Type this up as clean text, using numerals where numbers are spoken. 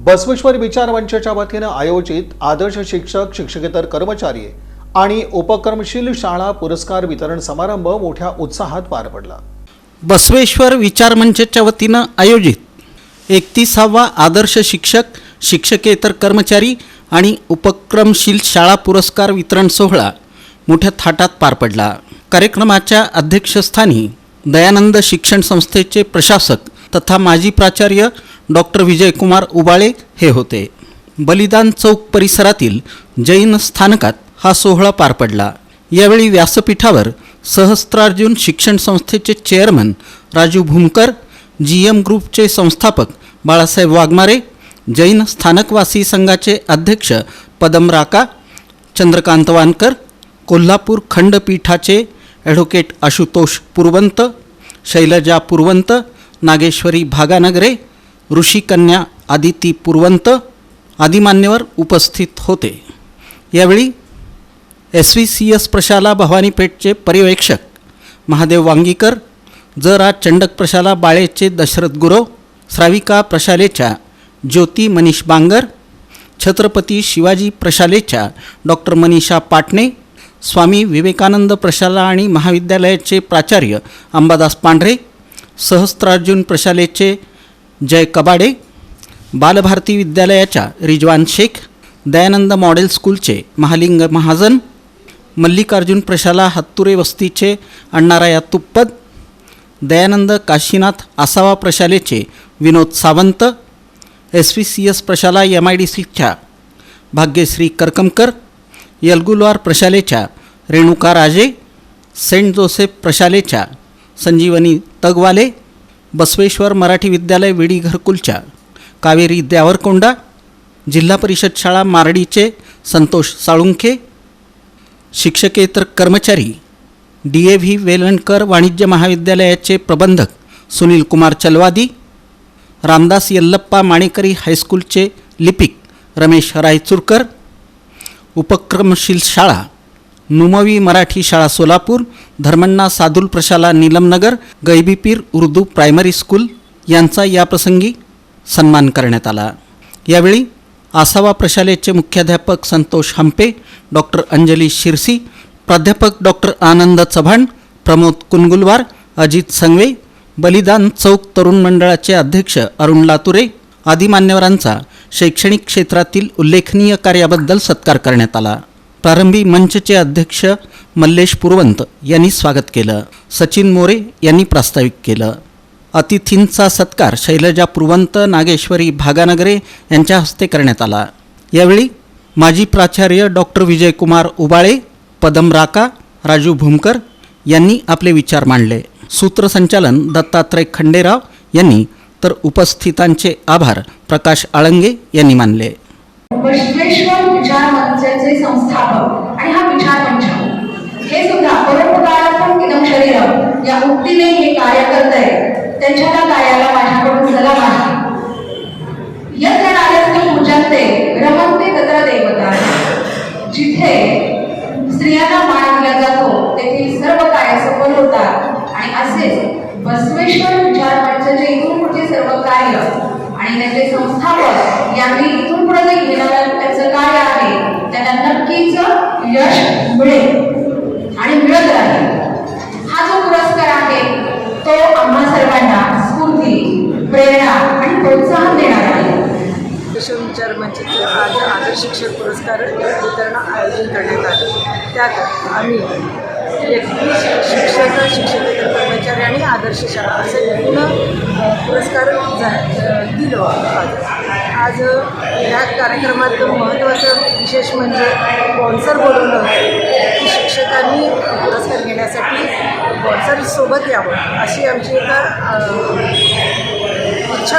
बसवेश्वर विचार मंचाच्या वतीने आयोजित आदर्श शिक्षक शिक्षकेतर कर्मचारी आणि उपक्रमशील शाळा पुरस्कार वितरण समारंभ मोठ्या उत्साहात पार पडला। बसवेश्वर विचार मंचाच्या वतीने आयोजित 31वा आदर्श शिक्षक शिक्षकेतर कर्मचारी आणि उपक्रमशील शाळा पुरस्कार वितरण सोहळा मोठ्या थाटात पार पडला। कार्यक्रमाच्या अध्यक्षस्थानी दयानंद शिक्षण संस्थेचे प्रशासक तथा माजी प्राचार्य डॉक्टर विजयकुमार उबाळे हे होते। बलिदान चौक परिसरातील जैन स्थानकात हा सोहळा पार पडला। यावेळी व्यासपीठावर सहस्त्रार्जुन शिक्षण संस्थेचे चेअरमन राजू भूमकर, जीएम ग्रुपचे संस्थापक बाळासाहेब वाघमारे, जैन स्थानकवासी संघाचे अध्यक्ष पदम राका, चंद्रकांत वानकर, कोल्हापूर खंडपीठाचे ॲडव्होकेट आशुतोष पुरवंत, शैलजा पुरवंत, नागेश्वरी भागानगरे, ऋषिकन्या आदिती पुरवंत आदी मान्यवर उपस्थित होते। यावेळी SVCS प्रशाला भवानीपेठचे पर्यवेक्षक महादेव वांगीकर, जरा चंडक प्रशाला बाळेचे दशरथ गुरव, श्राविका प्रशालेच्या ज्योती मनीष बांगर, छत्रपती शिवाजी प्रशालेच्या डॉक्टर मनीषा पाटणे, स्वामी विवेकानंद प्रशाला आणि महाविद्यालयाचे प्राचार्य अंबादास पांढरे, सहस्त्रार्जुन प्रशालेचे जय कबाडे, बालभारती विद्यालयाच्या रिजवान शेख, दयानंद मॉडेल स्कूलचे महालिंग महाजन, मल्लिकार्जुन प्रशाला हत्तुरे वस्तीचे अण्णाराया तुप्पद, दयानंद काशीनाथ आसावा प्रशालेचे विनोद सावंत, SVCS प्रशाला MIDCच्या भाग्यश्री करकमकर, यलगुलवार प्रशालेच्या रेणुका राजे, सेंट जोसेफ प्रशालेच्या संजीवनी तगवाले, बसवेश्वर मराठी विद्यालय विडी घरकुलच्या कावेरी द्यावरकोंडा, जिल्हा परिषद शाळा मारडीचे संतोष साळुंखे, शिक्षकेतर कर्मचारी DAV वेलणकर वाणिज्य महाविद्यालयाचे प्रबंधक सुनील कुमार चलवादी, रामदास यल्लप्पा माणेकरी हायस्कूलचे लिपिक रमेश रायचुरकर, उपक्रमशील शाळा नुमवी मराठी शाळा सोलापूर, धर्मण्णा सादुल प्रशाला नीलमनगर, गैबीपीर उर्दू प्रायमरी स्कूल यांचा याप्रसंगी सन्मान करण्यात आला। यावेळी आसावा प्रशालेचे मुख्याध्यापक संतोष हंपे, डॉक्टर अंजली शिरसी, प्राध्यापक डॉक्टर आनंद चव्हाण, प्रमोद कुनगुलवार, अजित संगवे, बलिदान चौक तरुण मंडळाचे अध्यक्ष अरुण लातुरे आदी मान्यवरांचा शैक्षणिक क्षेत्रातील उल्लेखनीय कार्याबद्दल सत्कार करण्यात आला। प्रारंभी मंचचे अध्यक्ष मल्लेश पुरवंत यांनी स्वागत केलं। सचिन मोरे यांनी प्रास्ताविक केलं। अतिथींचा सत्कार शैलजा पुरवंत, नागेश्वरी भागानगरे यांच्या हस्ते करण्यात आला। यावेळी माजी प्राचार्य डॉक्टर विजयकुमार उबाळे, पदम राका, राजू भूमकर यांनी आपले विचार मांडले। सूत्रसंचालन दत्तात्रय खंडेराव यांनी तर उपस्थितांचे आभार प्रकाश आळंगे यांनी मानले। बसवेश्वर विचार मंचाचे संस्थापक आणि हा विचार मंच हे सुद्धा परोपकारार्थम इदं शरीरम या उक्तीने हे कार्य करत आहे। त्यांच्या त्या कार्याला माझ्याकडून सलाम आहे। यत्र नारस्ते पूजन्ते रमन्ते तत्र देवता। जिथे स्त्रियांना मान दिला जातो तेथील सर्व कार्य सफल होतात आणि असेच बसवेश्वर विचार मंचाचे इथून पुढचे सर्व कार्य आणि त्याचे संस्थापक यांनी इथून पुढे जे घेणारं त्याचं कार्य आहे त्यांना नक्कीच यश मिळेल आणि मिळत राहील। हा जो पुरस्कार आहे तो आम्हा सर्वांना स्फूर्ती, प्रेरणा आणि प्रोत्साहन देणार आहे। विचार मंचाचे आज आदर्श शिक्षक पुरस्कार वितरण आयोजन करण्यात आले। त्यात आम्ही 31 शिक्षक शिक्षकेतर कर्मचारी आणि आदर्श शाळा असे पूर्ण पुरस्कार दिलो। आज या कार्यक्रमात महत्त्वाचं विशेष म्हणजे स्पॉन्सर बोलवलं होतं की शिक्षकांनी पुरस्कार घेण्यासाठी स्पॉन्सर सोबत यावं अशी आमची एक इच्छा